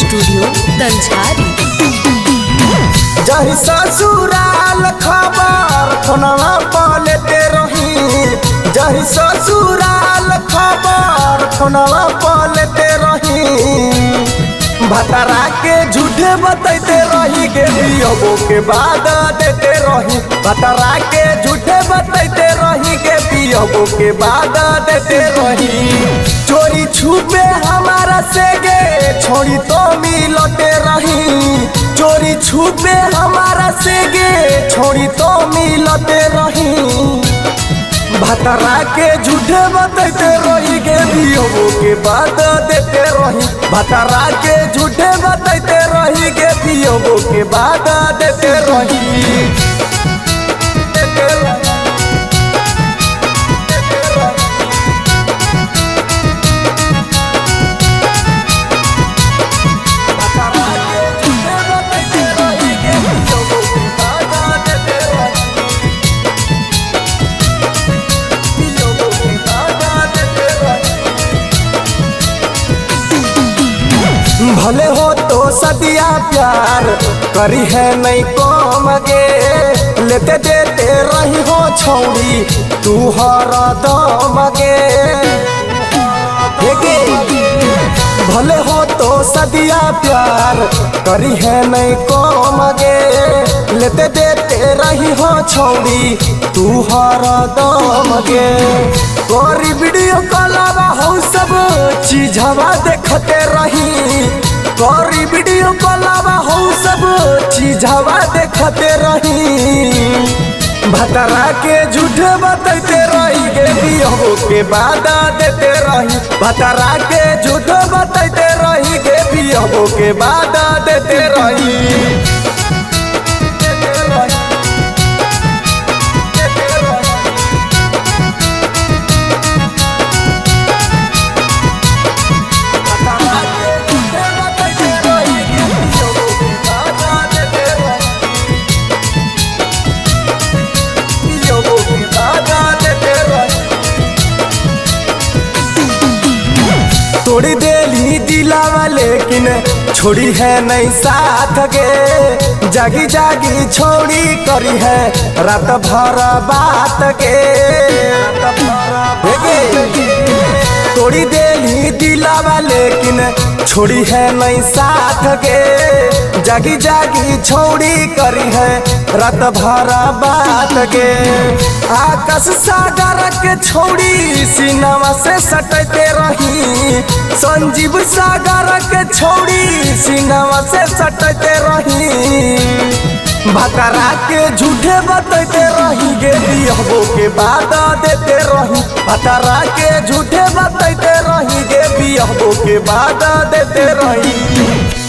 Studio तंजारी। जही ससुराल खबर फोनवा पर लेते रही, जही ससुराल खबर फोनवा पर लेते रही। भतरा के झूठे बतैते रही गे बियबो के बाद देते रही, भतरा के झूठे बतैते रही गे बियबो के बाद देते रही। चोरी छुपे हमारा से गे छोड़ी तो मिलते रही, चोरी छुपे हमारा से गे छोड़ी तो मिलते रही। भतरा के झूठे बतैते रही गे बियबो के बाद देते रही, भतरा के झूठे बतैते रही गे बियबो के बाद देते रही। भले हो तो सदिया प्यार करी है नहीं कम गे, लेते देते रही हो छौड़ी तू हर दम गे। भले हो तो सदिया प्यार करी है नहीं कम गे, लेते देते रही हो छौड़ी तू हर दम गे। गोरी वीडियो कॉलवा हो सब चीजवा देखते रही, गोरी वीडियो कॉलवा हो सब चीजवा देखते रही। भतरा के झूठे बतैते रही गे बियबो के बाद देते रही, भतरा के झूठे बतैते रही गे बियबो के बाद देते रही। तोड़ी देली दिलावा लेकिन छोड़ी है नहीं साथ गे, जागी जागी छोड़ी करी है रात भर बात गे। तोड़ी देली दिलावा लेकिन छोड़ी है नहीं साथ गे, जागी जागी छोड़ी करी है रात भर बात गे। आकाश सागर के छोड़ी सीनावा से सटते रही, संजीव सागर के छोड़ी सीनावा से सटते रही। भतरा के झूठे बतैते रही गे बियबो के बाद देते रही, भतरा के झूठे बतैते रही गे बियबो के बाद देते रही।